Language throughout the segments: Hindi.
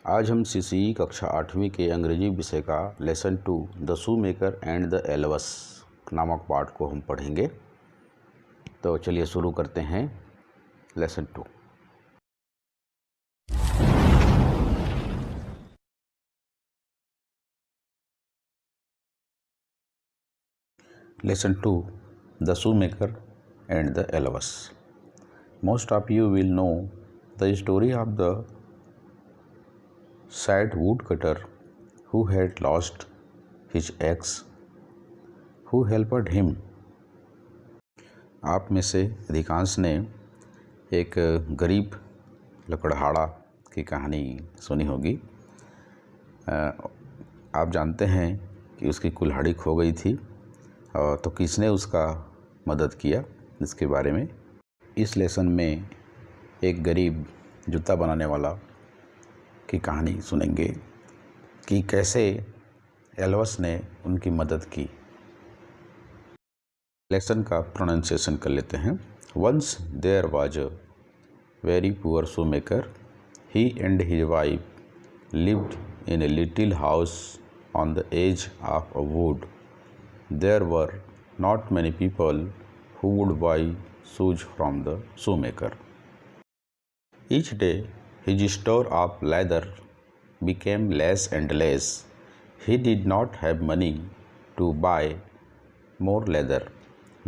आज हम सीसीई कक्षा 8वीं के अंग्रेजी विषय का lesson 2 the shoe maker and the elves नामक पाठ को हम पढ़ेंगे। तो चलिए शुरू करते हैं lesson 2। Lesson 2 the shoe maker and the elves. Most of you will know the story of the sad woodcutter who had lost his axe. Who helped him? आप में से अधिकांश ने एक गरीब लकड़हारा की कहानी सुनी होगी। आप जानते हैं कि उसकी कुल्हाड़ी खो गई थी, तो किसने उसका मदद किया, इसके बारे में इस लेसन में एक गरीब जूता बनाने वाला की कहानी सुनेंगे कि कैसे एल्वस ने उनकी मदद की। लेसन का प्रोनाउंसिएशन कर लेते हैं। Once there was a very poor shoemaker, he and his wife lived in a little house on the edge of a wood. There were not many people who would buy shoes from the shoe maker. Each day his store of leather became less and less. He did not have money to buy more leather.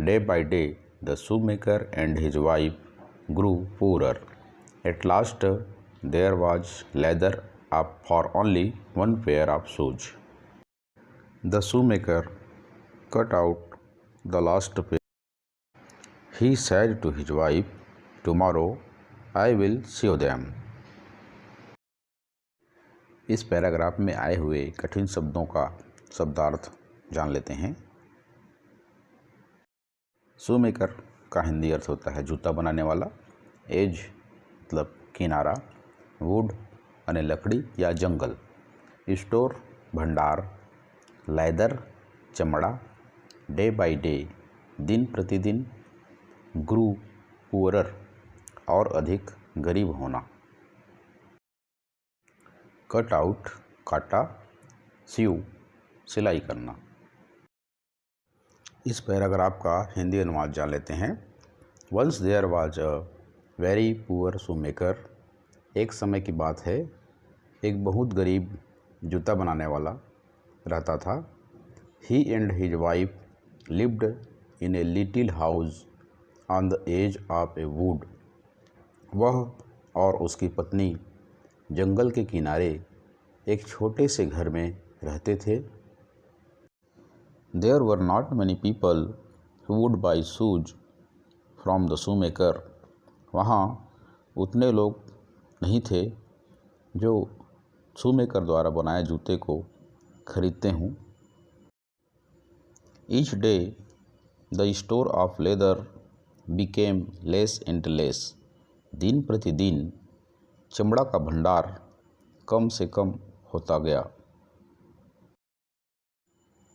Day by day, the shoemaker and his wife grew poorer. At last, there was leather up for only one pair of shoes. The shoemaker cut out the last pair. He said to his wife, "Tomorrow I will sew them." इस पैराग्राफ में आए हुए कठिन शब्दों का शब्दार्थ जान लेते हैं। शू मेकर का हिंदी अर्थ होता है जूता बनाने वाला, एज मतलब किनारा, वुड यानी लकड़ी या जंगल, स्टोर भंडार, लेदर चमड़ा, डे बाय डे दिन प्रतिदिन, ग्रू पुअरर और अधिक गरीब होना, कट आउट काटा, सीव सिलाई करना। इस पैराग्राफ का हिंदी अनुवाद जान लेते हैं। Once there was a very poor shoemaker, एक समय की बात है एक बहुत गरीब जूता बनाने वाला रहता था। He and his wife lived in a little house on the edge of a wood. वह और उसकी पत्नी जंगल के किनारे एक छोटे से घर में रहते थे। There were not many people who would buy shoes from the shoe maker. वहाँ उतने लोग नहीं थे जो शू मेकर द्वारा बनाए जूते को खरीदते हों। Each day the store of leather became less and less. दिन प्रतिदिन चमड़ा का भंडार कम से कम होता गया।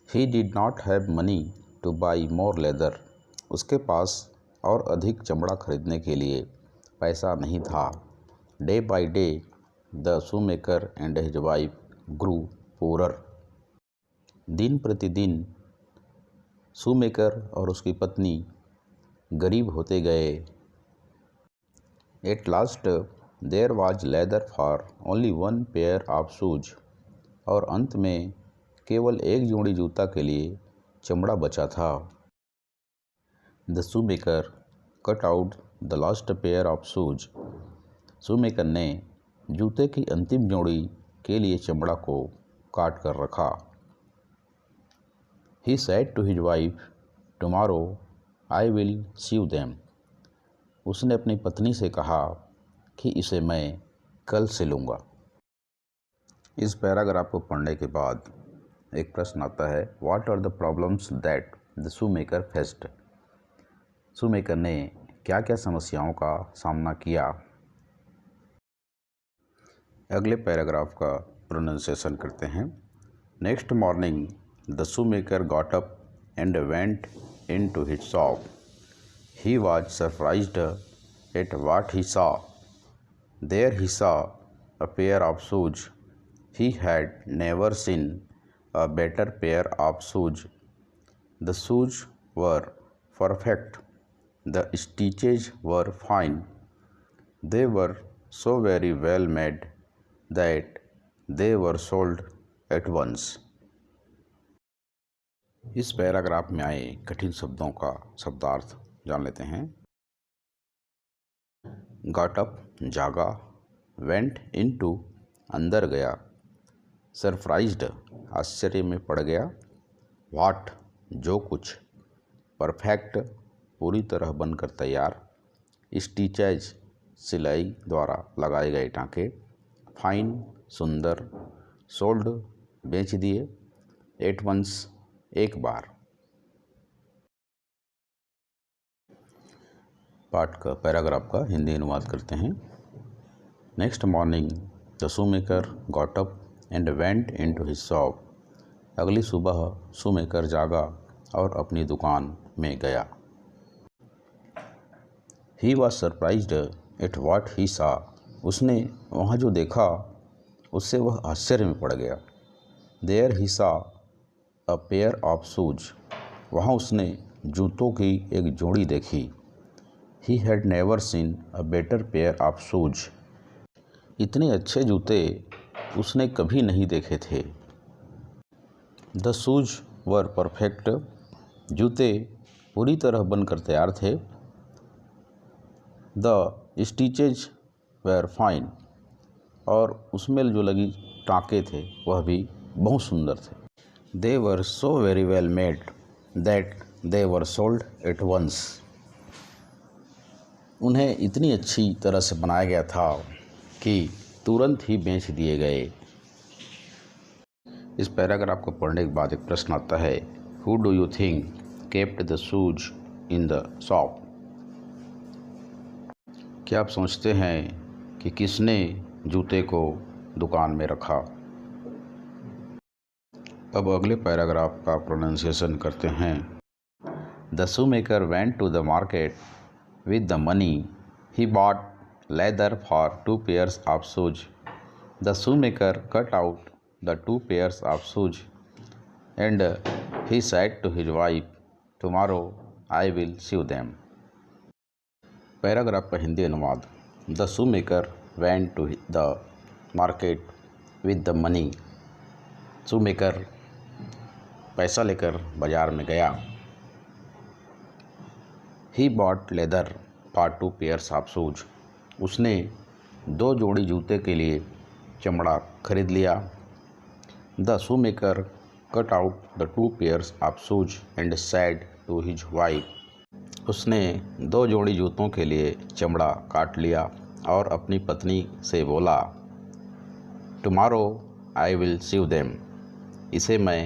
He did not have money two by more leather. उसके पास और अधिक चमड़ा खरीदने के लिए पैसा नहीं था। Day by day the shoe maker and his wife grew poorer. दिन प्रतिदिन शू मेकर और उसकी पत्नी गरीब होते गए। At last there was leather for only one pair of shoes. और अंत में केवल एक जोड़ी जूता के लिए चमड़ा बचा था। The shoe maker cut out the last pair of shoes. Shoe maker ने जूते की अंतिम जोड़ी के लिए चमड़ा को काट कर रखा। He said to his wife, tomorrow I will sew them. उसने अपनी पत्नी से कहा कि इसे मैं कल सिलूँगा। इस पैराग्राफ को पढ़ने के बाद एक प्रश्न आता है, what are the problems that the shoe maker faced. Shoe maker ने क्या क्या समस्याओं का सामना किया। अगले पैराग्राफ का प्रोनाउंसिएशन करते हैं। Next morning the shoe maker got up and went into his shop. He was surprised at what he saw. There he saw a pair of shoes He had never seen a better pair of shoes. The shoes were perfect. The stitches were fine. They were so very well made that they were sold at once. इस पैराग्राफ में आए कठिन शब्दों का शब्दार्थ जान लेते हैं। गॉट अप जागा, वेंट इनटू अंदर गया, सरप्राइज्ड आश्चर्य में पड़ गया, व्हाट जो कुछ, परफेक्ट पूरी तरह बनकर तैयार, स्टिचेज सिलाई द्वारा लगाए गए टाँके, फाइन सुंदर, सोल्ड बेच दिए, एट वंस एक बार। पाठ का पैराग्राफ का हिंदी अनुवाद करते हैं। Next morning the shoemaker got up and went into his shop. अगली सुबह शूमेकर जागा और अपनी दुकान में गया। ही वॉज सरप्राइज्ड एट व्हाट ही सा। उसने वहाँ जो देखा उससे वह आश्चर्य में पड़ गया। There he saw a pair of shoes. वहाँ उसने जूतों की एक जोड़ी देखी। He had never seen a better pair of shoes. इतने अच्छे जूते उसने कभी नहीं देखे थे। The shoes were perfect. जूते पूरी तरह बनकर तैयार थे। The stitches were fine. और उसमें जो लगी टाँके थे वह भी बहुत सुंदर थे। They were so very well made that they were sold at once. उन्हें इतनी अच्छी तरह से बनाया गया था कि तुरंत ही बेच दिए गए। इस पैराग्राफ को पढ़ने के बाद एक प्रश्न आता है, who do you think kept the shoes in the shop. क्या आप सोचते हैं कि किसने जूते को दुकान में रखा। अब अगले पैराग्राफ का प्रोनाउंसिएशन करते हैं। The shoemaker went to the market with the money. He bought leather for 2 pairs of shoes. The shoemaker cut out the 2 pairs of shoes and he said to his wife, tomorrow I will sew them. Paragraph का हिंदी अनुवाद। The shoemaker went to the market with the money. shoemaker पैसा लेकर बाजार में गया। He bought leather for 2 pairs of shoes. उसने 2 जोड़ी जूते के लिए चमड़ा खरीद लिया। The shoemaker cut out the 2 pairs of shoes and said to his wife. उसने 2 जोड़ी जूतों के लिए चमड़ा काट लिया और अपनी पत्नी से बोला, Tomorrow I will sew them. इसे मैं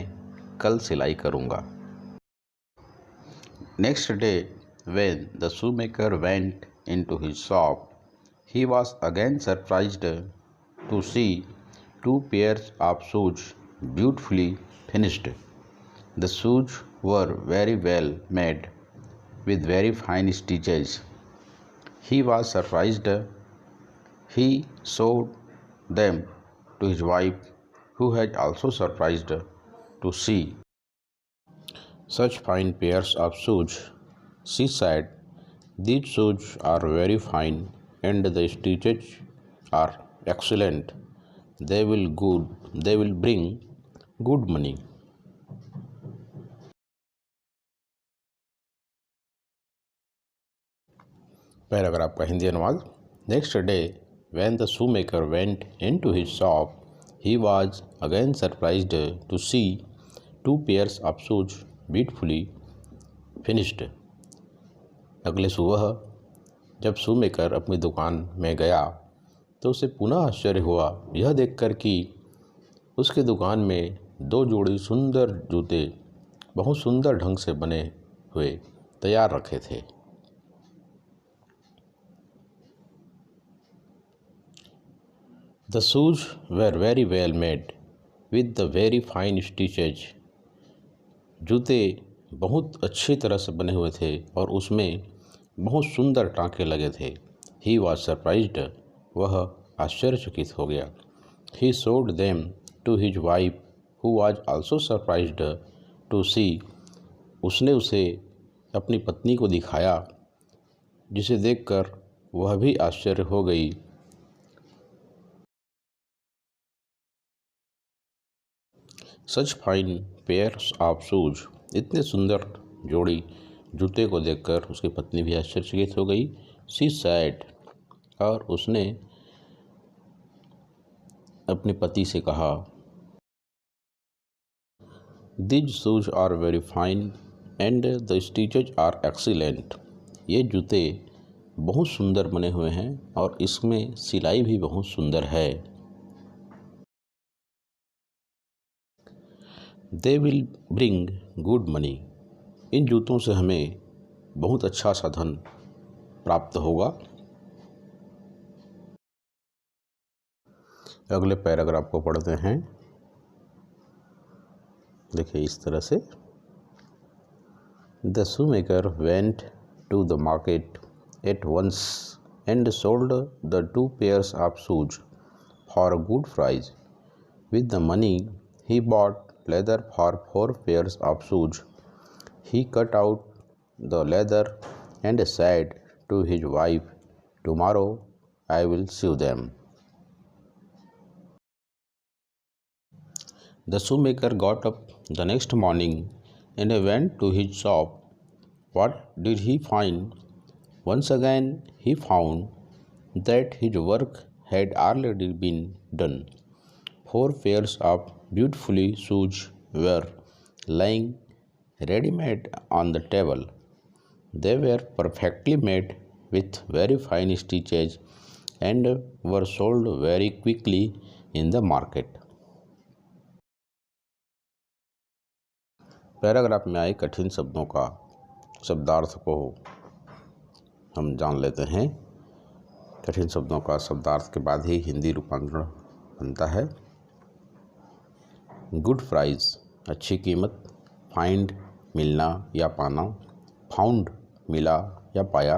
कल सिलाई करूँगा। Next day, when the shoemaker went into his shop, he was again surprised to see 2 pairs of shoes beautifully finished. The shoes were very well made with very fine stitches. He was surprised. He showed them to his wife, who had also surprised to see such fine pairs of shoes. She said, these shoes are very fine and the stitches are excellent. They will bring good money. Paragraph का हिंदी अनुवाद। Next day when the shoemaker went into his shop, he was again surprised to see 2 pairs of shoes beautifully finished. अगले सुबह जब शूमेकर अपनी दुकान में गया तो उसे पुनः आश्चर्य हुआ यह देखकर कि उसके दुकान में 2 जोड़ी सुंदर जूते बहुत सुंदर ढंग से बने हुए तैयार रखे थे। The shoes were very well made with the very fine stitches. जूते बहुत अच्छी तरह से बने हुए थे और उसमें बहुत सुंदर टाँके लगे थे। He was surprised. वह आश्चर्यचकित हो गया। He showed them to his wife, who was also surprised to see. उसने उसे अपनी पत्नी को दिखाया, जिसे देखकर वह भी आश्चर्य हो गई। Such fine pairs of shoes, इतने सुंदर जोड़ी जूते को देखकर उसकी पत्नी भी आश्चर्यचकित हो गई। She said, और उसने अपने पति से कहा, These shoes are very fine and the stitches are excellent. ये जूते बहुत सुंदर बने हुए हैं और इसमें सिलाई भी बहुत सुंदर है। They will bring good money. इन जूतों से हमें बहुत अच्छा सा धन प्राप्त होगा। अगले पैराग्राफ को पढ़ते हैं। देखिए इस तरह से, The shoemaker went to the market at once and sold the 2 pairs of shoes for a good price. With the money he bought leather for 4 pairs of shoes. He cut out the leather and said to his wife, Tomorrow I will sew them. The shoemaker got up the next morning and went to his shop. What did he find? Once again he found that his work had already been done. 4 pairs of beautifully shoes were lying ready-made on the table. They were perfectly made with very fine stitches and were sold very quickly in the market. Paragraph में आए कठिन शब्दों का शब्दार्थ को हम जान लेते हैं। कठिन शब्दों का शब्दार्थ के बाद ही हिंदी रूपांतरण बनता है। गुड प्राइस, अच्छी कीमत। फाइंड, मिलना या पाना। फाउंड, मिला या पाया।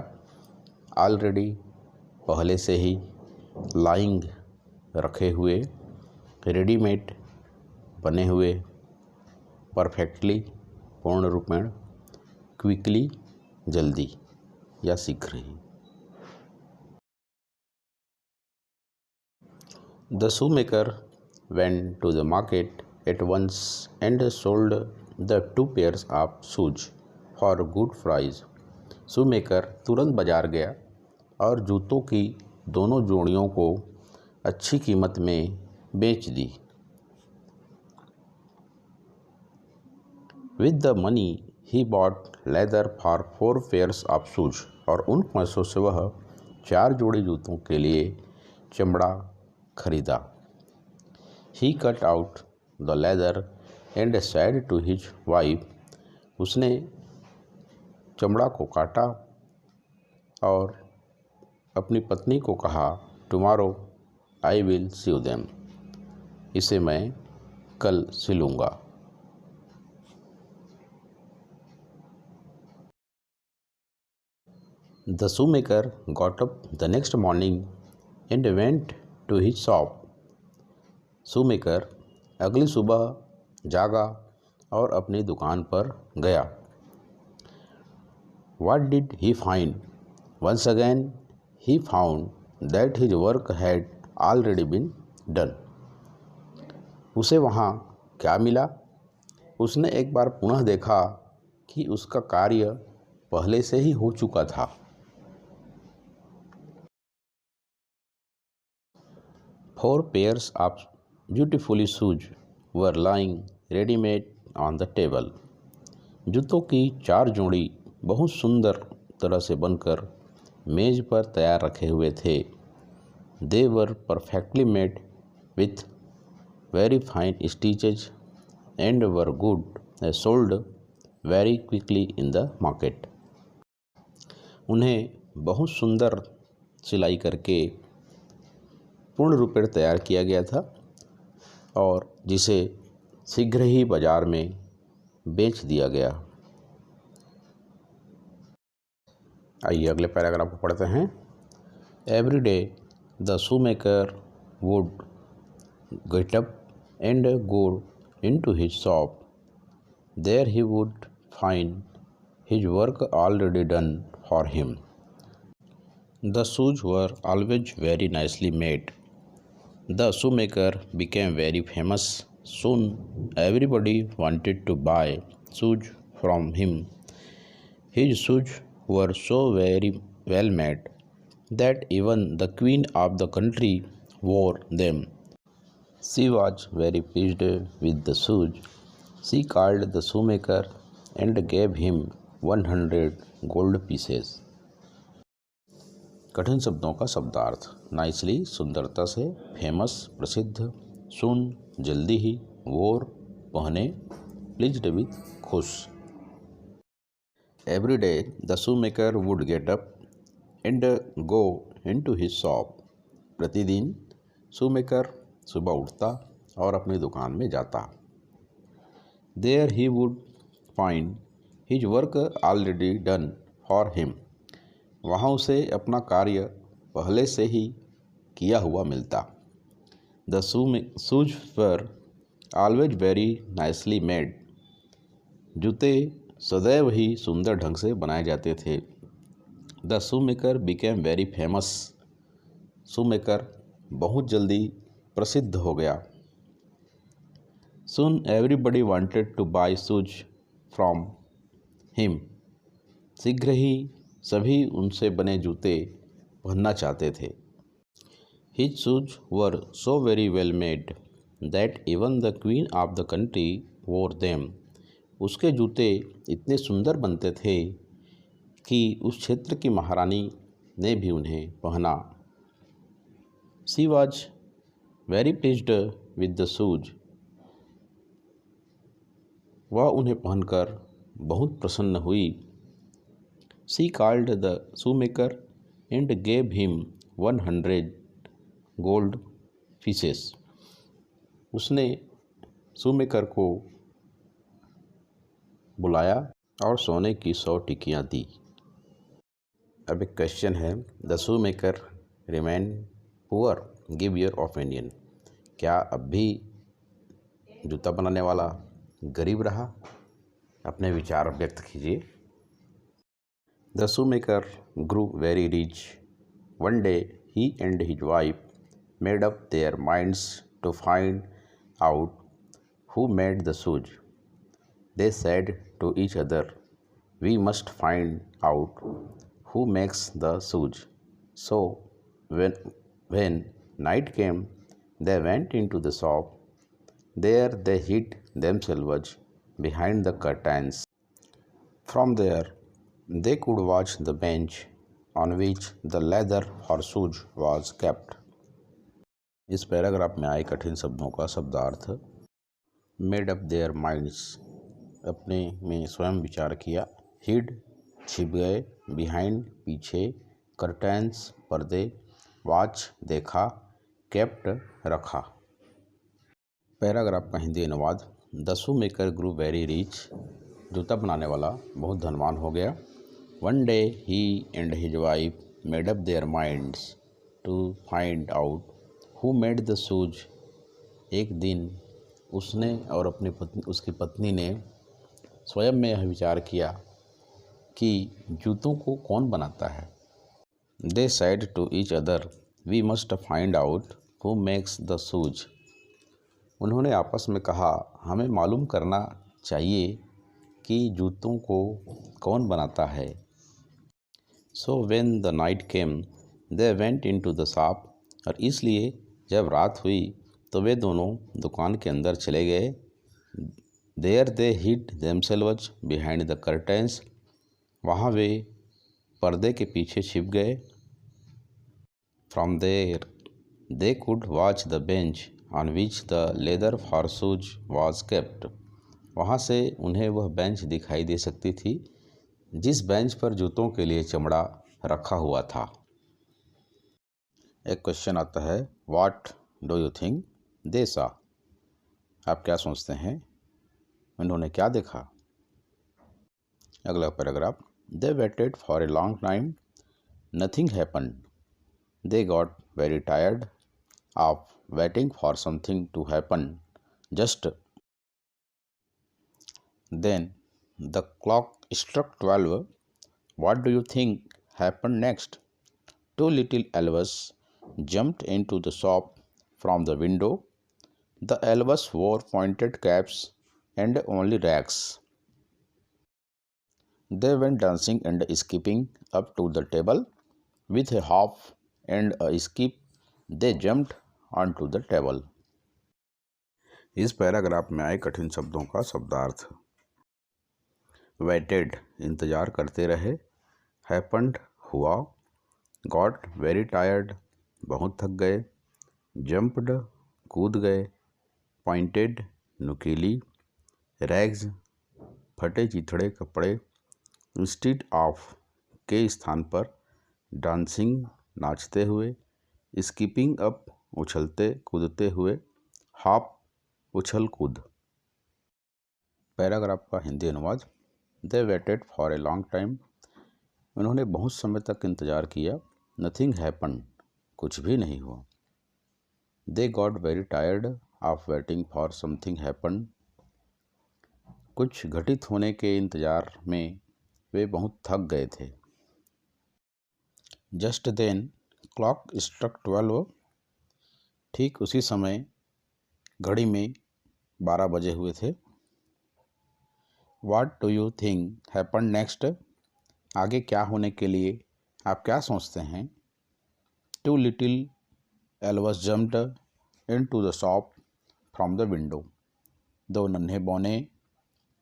ऑलरेडी, पहले से ही। लाइंग, रखे हुए। रेडीमेड, बने हुए। परफेक्टली, पूर्ण रूपेण। क्विकली, जल्दी या शीघ्र ही। The shoemaker went to the market at once and sold the 2 pairs of shoes for a good price. shoemaker तुरंत बाजार गया और जूतों की दोनों जोड़ियों को अच्छी कीमत में बेच दी। With the money he bought leather for 4 pairs of shoes. और उन पैसों से वह 4 जोड़ी जूतों के लिए चमड़ा खरीदा। He cut out the leather and said to his wife. उसने चमड़ा को काटा और अपनी पत्नी को कहा, Tomorrow I will sew them. इसे मैं कल सिलूँगा। The shoemaker got up the next morning and went to his shop. shoemaker अगली सुबह जागा और अपनी दुकान पर गया। What did he find? Once again he found that his work had already been done. उसे वहाँ क्या मिला? उसने एक बार पुनः देखा कि उसका कार्य पहले से ही हो चुका था। 4 pairs of beautifully shoes were lying ready-made on the table. जूतों की 4 जोड़ी बहुत सुंदर तरह से बनकर मेज पर तैयार रखे हुए थे। They were perfectly made with very fine stitches and were good, sold very quickly in the market. उन्हें बहुत सुंदर सिलाई करके पूर्ण रूपेण तैयार किया गया था और जिसे शीघ्र ही बाजार में बेच दिया गया। आइए अगले पैराग्राफ को पढ़ते हैं। Every day the shoemaker would get up and go into his shop. There he would find his work already done for him. The shoes were always very nicely made. The shoemaker became very famous. Soon everybody wanted to buy shoes from him. His shoes were so very well made that even the queen of the country wore them. She was very pleased with the shoes. She called the shoemaker and gave him 100 gold pieces. कठिन शब्दों का शब्दार्थ। नाइसली सुंदरता से, फेमस प्रसिद्ध, सुन जल्दी ही, वोर पहने, प्लीज्ड विथ खुश। Every day the shoemaker would get up and go into his shop. प्रतिदिन शूमेकर सुबह उठता और अपनी दुकान में जाता। There he would find his work already done for him. वहाँ उसे अपना कार्य पहले से ही किया हुआ मिलता। The shoes were always very nicely made. जूते सदैव ही सुंदर ढंग से बनाए जाते थे। The shoemaker became very famous. Shoemaker बहुत जल्दी प्रसिद्ध हो गया। Soon everybody wanted to buy shoes from him. शीघ्र ही सभी उनसे बने जूते पहनना चाहते थे। His shoes were so very well made that even the queen of the country wore them. उसके जूते इतने सुंदर बनते थे कि उस क्षेत्र की महारानी ने भी उन्हें पहना। She was very pleased with the shoes. वह उन्हें पहनकर बहुत प्रसन्न हुई। She called the shoemaker and gave him 100 gold pieces. उसने शूमेकर को बुलाया और सोने की 100 टिकियाँ दी। अब एक क्वेश्चन है, the shoemaker remain poor, give your opinion. क्या अब भी जूता बनाने वाला गरीब रहा? अपने विचार व्यक्त कीजिए। The shoemaker grew very rich. One day he and his wife made up their minds to find out who made the shoes. They said to each other, we must find out who makes the shoes. So when night came, they went into the shop. There they hid themselves behind the curtains. From there, they could watch the bench on which the leather horseshoe was kept. इस पैराग्राफ में आए कठिन शब्दों का शब्दार्थ। मेड अप देयर माइंड्स, अपने में स्वयं विचार किया। हिड, छिप गए। बिहाइंड, पीछे। कर्टेंस, पर्दे। वॉच, देखा। केप्ट, रखा। पैराग्राफ का हिंदी अनुवाद। The shoemaker grew very rich. जूता बनाने वाला बहुत धनवान हो गया। One day he and his wife made up their minds to find out who made the shoes. एक दिन उसने और उसकी पत्नी ने स्वयं में यह विचार किया कि जूतों को कौन बनाता है। They said to each other, we must find out who makes the shoes. उन्होंने आपस में कहा, हमें मालूम करना चाहिए कि जूतों को कौन बनाता है। So when the night came they went into the shop. और इसलिए जब रात हुई तो वे दोनों दुकान के अंदर चले गए। There they hid themselves behind the curtains. वहाँ वे पर्दे के पीछे छिप गए। From there they could watch the bench on which the leather horseshoe was kept. वहाँ से उन्हें वह बेंच दिखाई दे सकती थी जिस बेंच पर जूतों के लिए चमड़ा रखा हुआ था। एक क्वेश्चन आता है, what do you think they saw. आप क्या सोचते हैं उन्होंने क्या देखा? अगला paragraph. They waited for a long time, nothing happened. They got very tired of waiting for something to happen. Just then the clock struck 12. What do you think happened next? Two little elves jumped into the shop from the window. The elves wore pointed caps and only rags. They went dancing and skipping up to the table. With a hop and a skip, they jumped onto the table. इस पैराग्राफ में आए कठिन शब्दों का शब्दार्थ। वेटेड इंतजार करते रहे, हैपन्ड हुआ, गॉट वेरी टायर्ड बहुत थक गए, जंप्ड कूद गए, पॉइंटेड नुकीली, रैग्स फटे चिथड़े कपड़े, इंस्टीड ऑफ के स्थान पर, डांसिंग नाचते हुए, स्कीपिंग अप उछलते कूदते हुए, हॉप उछल कूद। पैराग्राफ का हिंदी अनुवाद। They waited for a long time, उन्होंने बहुत समय तक इंतज़ार किया। नथिंग हैपन, कुछ भी नहीं हुआ। They got very tired of waiting for something happen, कुछ घटित होने के इंतज़ार में वे बहुत थक गए थे। जस्ट देन क्लॉक स्ट्रक 12, ठीक उसी समय घड़ी में 12 बजे हुए थे। What do you think happen next, आगे क्या होने के लिए आप क्या सोचते हैं? Two little elves jumped into the shop from the window, दो नन्हे बौने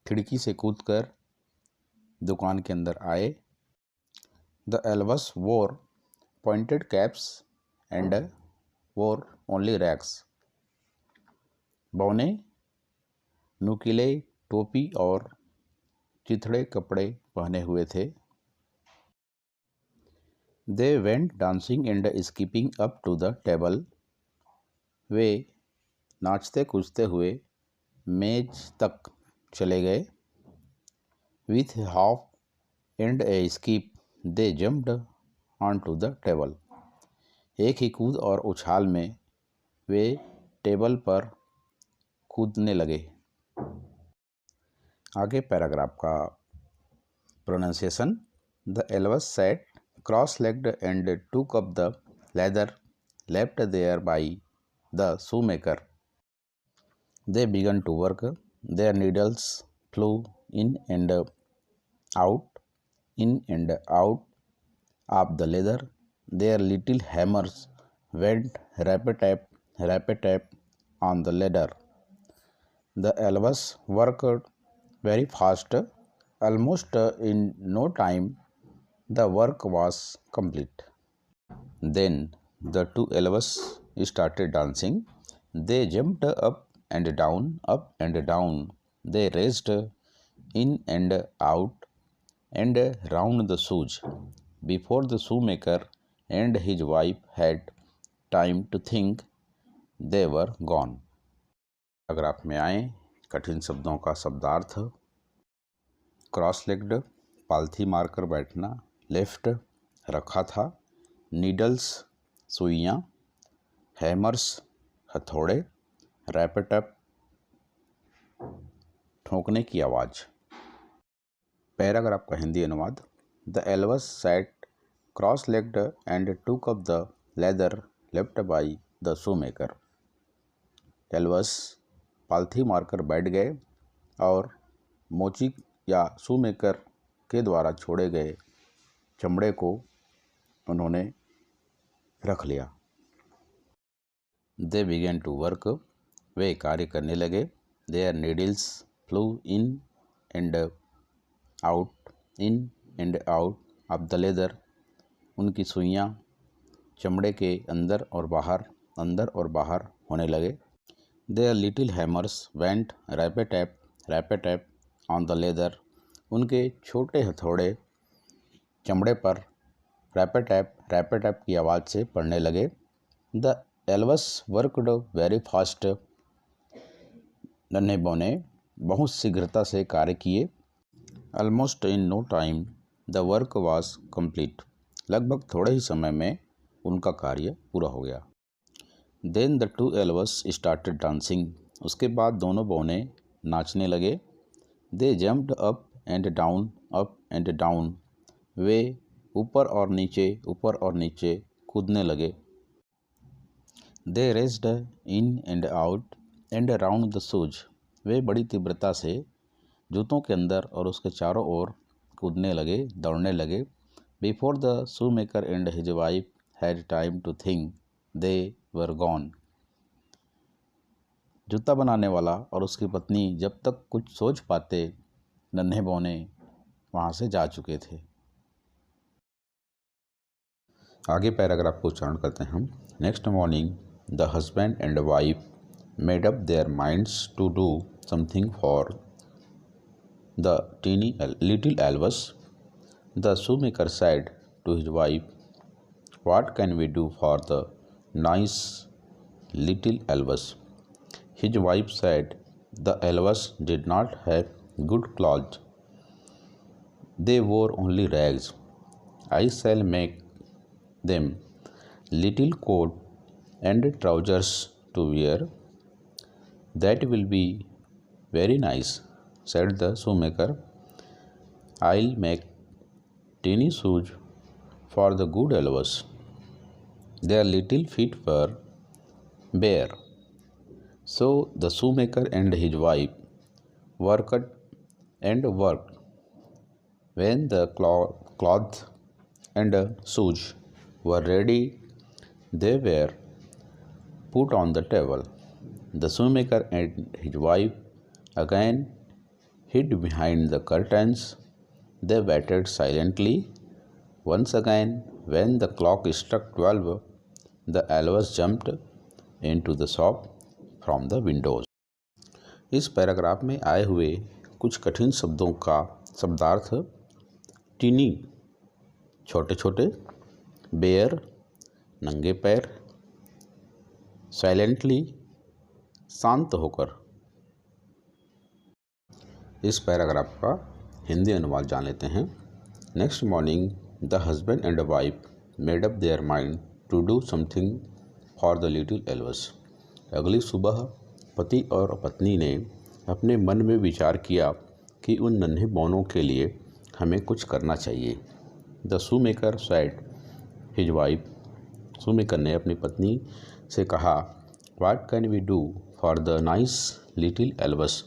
खिड़की से कूदकर दुकान के अंदर आए। The elves wore pointed caps and wore only rags, बौने नुकीले टोपी और चिथड़े कपड़े पहने हुए थे। They went dancing and skipping up to the table, वे नाचते कूदते हुए मेज तक चले गए। With hop and a skip they jumped on to the table, एक ही कूद और उछाल में वे टेबल पर कूदने लगे। आगे पैराग्राफ का pronunciation. The elves sat cross legged and took up the leather left there by the shoemaker. They began to work. Their needles flew in and out of the leather. Their little hammers went rap-a-tap on the leather. The elves worked very fast. Almost in no time, the work was complete. Then the two elves started dancing. They jumped up and down. They raced in and out and round the shoes before the shoemaker and his wife had time to think. They were gone. Paragraph में आए कठिन शब्दों का शब्दार्थ। क्रॉस लेग्ड पालथी मारकर बैठना, लेफ्ट रखा था, नीडल्स सुइयाँ, हैमर्स हथौड़े, रैपटअप ठोंकने की आवाज़। पैराग्राफ का हिंदी अनुवाद। The elves sat cross legged and took up the leather left by the shoemaker. Elves पालथी मारकर बैठ गए और मोची या शूमेकर के द्वारा छोड़े गए चमड़े को उन्होंने रख लिया। दे बिगेन टू वर्क, वे कार्य करने लगे। Their needles flew in and out of the leather, उनकी सुइयाँ चमड़े के अंदर और बाहर होने लगे। Their little hammers went rap a tap on the leather, उनके छोटे हथौड़े चमड़े पर रैप-a-tap की आवाज़ से पड़ने लगे। The elves worked very fast, नन्हे बौने बहुत शीघ्रता से कार्य किए। Almost in no time the work was complete, लगभग थोड़े ही समय में उनका कार्य पूरा हो गया। Then the two elves started dancing, उसके बाद दोनों बौने नाचने लगे। They jumped up and down, वे ऊपर और नीचे कूदने लगे। They raced in and out and around the shoes, वे बड़ी तीव्रता से जूतों के अंदर और उसके चारों ओर कूदने लगे, दौड़ने लगे। Before the shoe maker and his wife had time to think they were gone, जूता बनाने वाला और उसकी पत्नी जब तक कुछ सोच पाते, नन्हे बौने वहाँ से जा चुके थे। आगे पैराग्राफ को उच्चारण करते हैं हम। Next morning the husband and wife made up their minds to do something for the little elves. The shoemaker said to his wife, "What can we do for the nice little Elvis?" His wife said, "The Elvis did not have good clothes. They wore only rags. I shall make them little coat and trousers to wear. That will be very nice," said the shoemaker. "I'll make teeny shoes for the good Elvis. Their little feet were bare." So the shoemaker and his wife worked and worked. When the cloth and shoes were ready, they were put on the table. The shoemaker and his wife again hid behind the curtains. They waited silently. Once again, when the clock struck 12, the Elvis jumped into the shop from the windows. इस पैराग्राफ में आए हुए कुछ कठिन शब्दों का शब्दार्थ: टीनी छोटे छोटे, बेयर नंगे पैर, साइलेंटली शांत होकर। इस पैराग्राफ का हिंदी अनुवाद जान लेते हैं। Next morning the husband and wife made up their mind to do something for the little elves. अगली सुबह पति और पत्नी ने अपने मन में विचार किया कि उन नन्हे बौनों के लिए हमें कुछ करना चाहिए। The shoemaker said his wife, shoemaker ने अपनी पत्नी से कहा, what can we do for the nice little elves,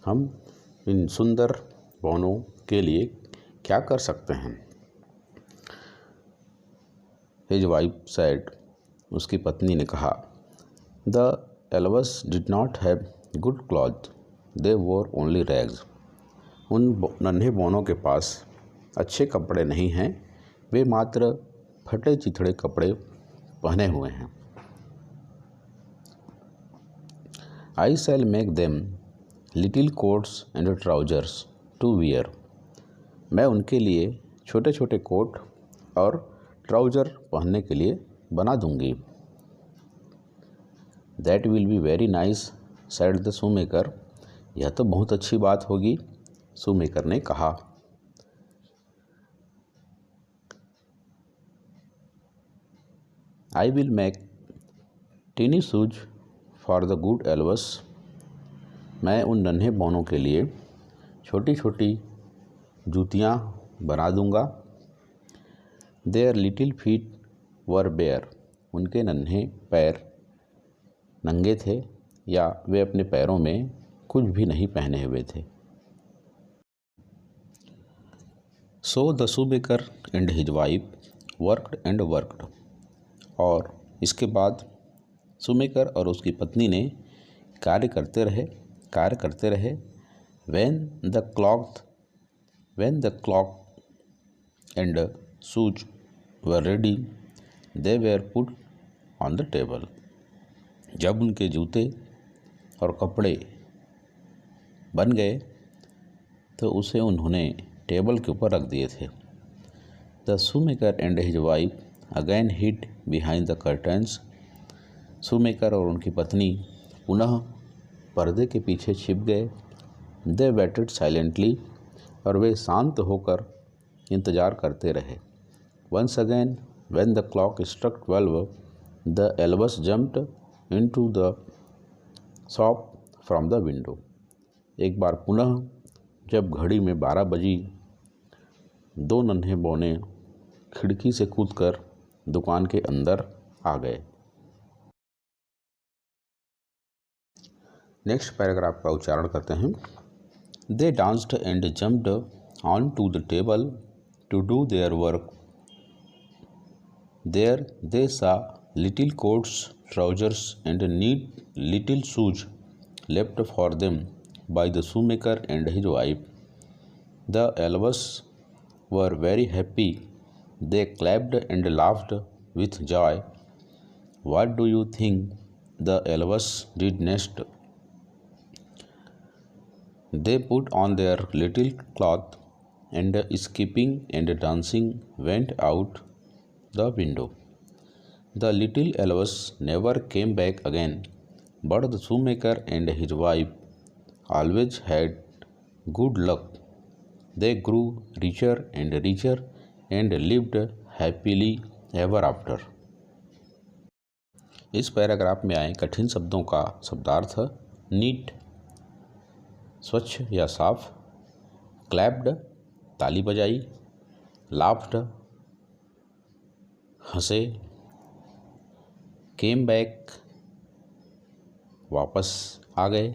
हम इन सुंदर बौनों के लिए क्या कर सकते हैं। हिज वाइफ सेड, उसकी पत्नी ने कहा, the elves did not have good cloth, they wore only rags. उन नन्हे बौनों के पास अच्छे कपड़े नहीं हैं, वे मात्र फटे चिथड़े कपड़े पहने हुए हैं। I shall make them little coats and trousers to wear, मैं उनके लिए छोटे छोटे कोट और ट्राउज़र पहनने के लिए बना दूंगी। That will be very nice said the shoemaker, यह तो बहुत अच्छी बात होगी, शूमेकर ने कहा। I will make tiny shoes for the good elves, मैं उन नन्हे बौनों के लिए छोटी छोटी जूतियाँ बना दूंगा। Their little feet were bare, उनके नन्हे पैर नंगे थे या वे अपने पैरों में कुछ भी नहीं पहने हुए थे। So the shoemaker and his wife worked and worked, और इसके बाद शूमेकर और उसकी पत्नी ने कार्य करते रहे। When the clock and shoes were ready, they were put on the table, जब उनके जूते और कपड़े बन गए तो उसे उन्होंने टेबल के ऊपर रख दिए थे। The shoemaker and his wife again hid behind the curtains, shoemaker और उनकी पत्नी पुनः पर्दे के पीछे छिप गए। दे वेटेड साइलेंटली, और वे शांत होकर इंतज़ार करते रहे। Once again when the clock struck 12, the elves jumped into the shop from the window. एक बार पुनः जब घड़ी में 12 बजी, दो नन्हे बौने खिड़की से कूदकर दुकान के अंदर आ गए। नेक्स्ट पैराग्राफ का उच्चारण करते हैं। They danced and jumped onto the table to do their work. There they saw little coats, trousers, and neat little shoes left for them by the shoemaker and his wife. The elves were very happy. They clapped and laughed with joy. What do you think the elves did next? They put on their little cloth and skipping and dancing went out the window. The little elves never came back again, but the shoemaker and his wife always had good luck. They grew richer and richer and lived happily ever after. इस पैराग्राफ में आए कठिन शब्दों का शब्दार्थ। नीट स्वच्छ या साफ, क्लैप्ड ताली बजाई, लाफ्ड हंसे, केम बैक वापस आ गए,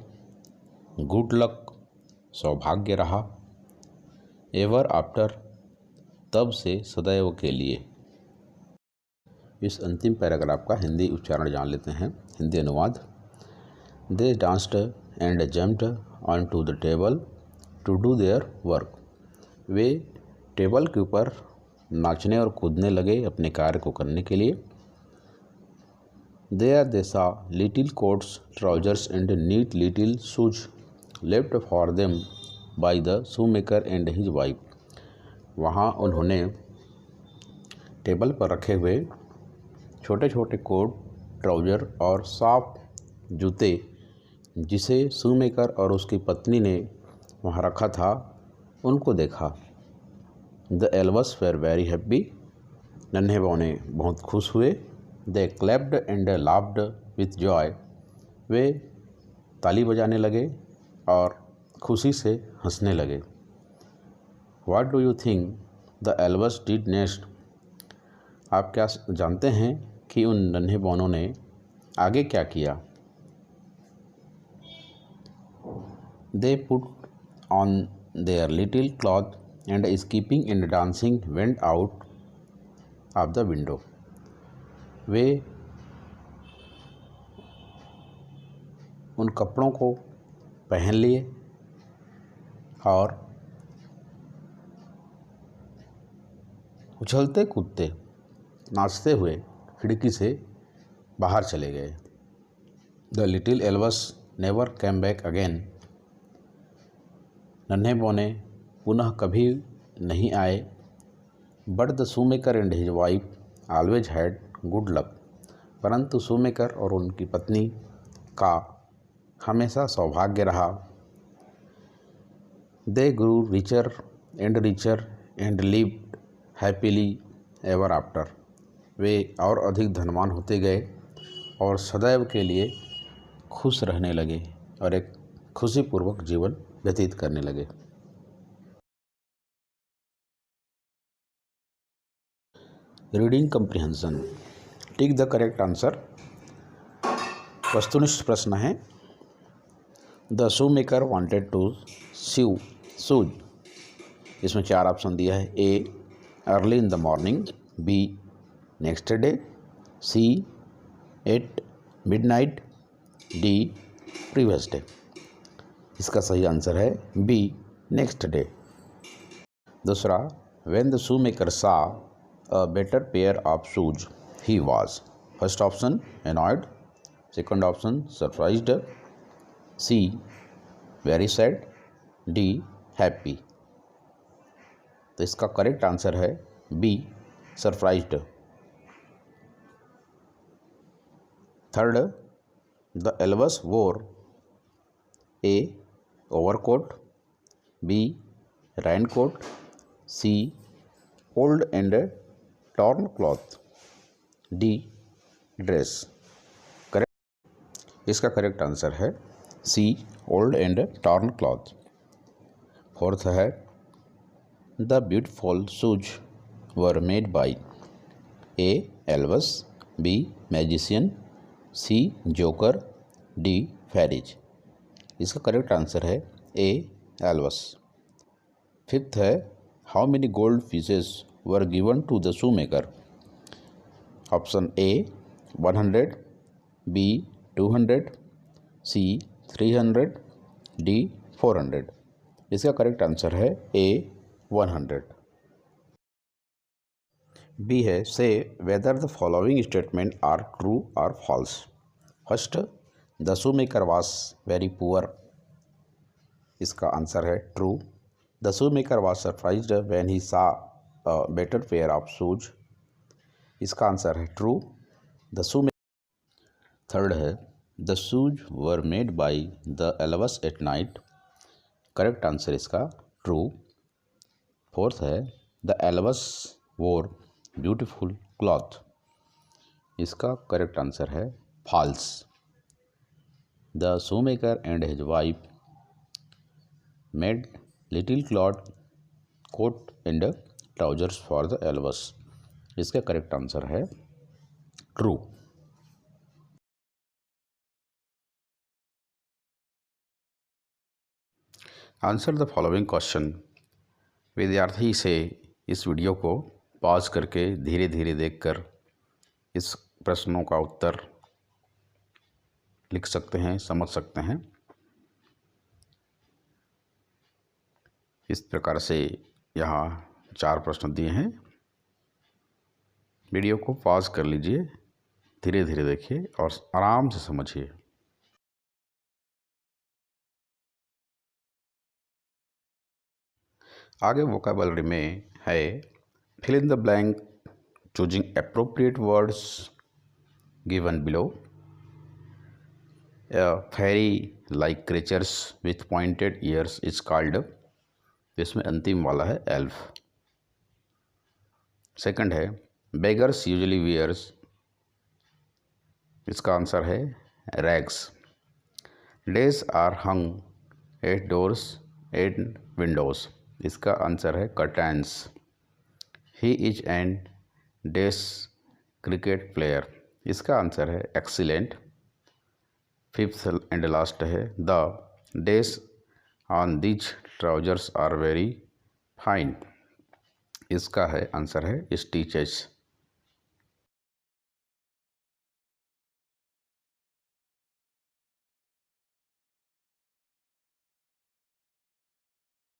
गुड लक सौभाग्य रहा, एवर आफ्टर तब से सदैव के लिए। इस अंतिम पैराग्राफ का हिंदी उच्चारण जान लेते हैं। हिंदी अनुवाद। They danced and jumped on to the table to do their work. वे टेबल के ऊपर नाचने और कूदने लगे अपने कार्य को करने के लिए। There they saw little coats, trousers and neat little shoes left for them by the shoemaker and his wife. वहाँ उन्होंने टेबल पर रखे हुए छोटे छोटे कोट, ट्राउज़र और साफ जूते जिसे शूमेकर और उसकी पत्नी ने वहाँ रखा था, उनको देखा। The elves were very happy. नन्हे बौने बहुत खुश हुए। They clapped and laughed with joy. वे ताली बजाने लगे और खुशी से हंसने लगे। What do you think the elves did next. आप क्या जानते हैं कि उन नन्हे बौनों ने आगे क्या किया। They put on their little cloth and skipping and dancing went out of the window. वे उन कपड़ों को पहन लिए और उछलते कूदते नाचते हुए खिड़की से बाहर चले गए। The little elves never came back again. नन्हे बौने पुनः कभी नहीं आए। But the shoemaker and his wife always had good luck. परंतु शूमेकर और उनकी पत्नी का हमेशा सौभाग्य रहा। They grew richer and lived happily ever after. वे और अधिक धनवान होते गए और सदैव के लिए खुश रहने लगे और एक खुशीपूर्वक जीवन व्यतीत करने लगे। Reading comprehension. Tick the correct answer. वस्तुनिष्ठ प्रश्न है। The shoemaker wanted to sew shoes. इसमें 4 ऑप्शन दिया है। A early in the morning, B next day, C at midnight, D previous day. इसका सही आंसर है बी नेक्स्ट डे। दूसरा, when the shoemaker saw a better pair of shoes he was. First option annoyed, second option surprised, C very sad, D happy. तो इसका करेक्ट आंसर है B surprised. Third, the elves wore A overcoat, B raincoat, C old and torn cloth, D dress. Correct. इसका करेक्ट आंसर है C, old and torn cloth. Fourth है the beautiful shoes were made by A elves, B magician, C joker, D fairies. इसका करेक्ट आंसर है ए एल्वस। फिफ्थ है how many gold pieces were given to the shoe maker. Option A 100, B 200, C 300, D 400। इसका करेक्ट आंसर है ए 100। बी है से whether the following statement are true और false. First, the shoe maker was very poor. इसका आंसर है true. The shoe maker was surprised when he saw a better pair of shoes. इसका आंसर है ट्रू। द शू थर्ड है the shoes were made by the elves at night. Correct answer इसका ट्रू। फोर्थ है the elves wore beautiful cloth. इसका करेक्ट आंसर है false. The shoe maker and his wife made little cloth coat and trousers for the elves. इसका करेक्ट आंसर है true. Answer the following question. विद्यार्थी से इस वीडियो को पॉज करके धीरे धीरे देखकर इस प्रश्नों का उत्तर लिख सकते हैं, समझ सकते हैं। इस प्रकार से यहाँ 4 प्रश्न दिए हैं। वीडियो को पॉज कर लीजिए, धीरे धीरे देखिए और आराम से समझिए। आगे वोकैबुलरी में है fill in the blank choosing appropriate words given below. A fairy like creatures with pointed ears is called, इसमें अंतिम वाला है elf। सेकंड है beggars usually wears, इसका आंसर है rags। Days are hung at doors and windows, इसका आंसर है curtains। He is an dash cricket player, इसका आंसर है excellent। फिफ्थ एंड लास्ट है the dash on these trousers are very fine, इसका है आंसर है स्टिचेस।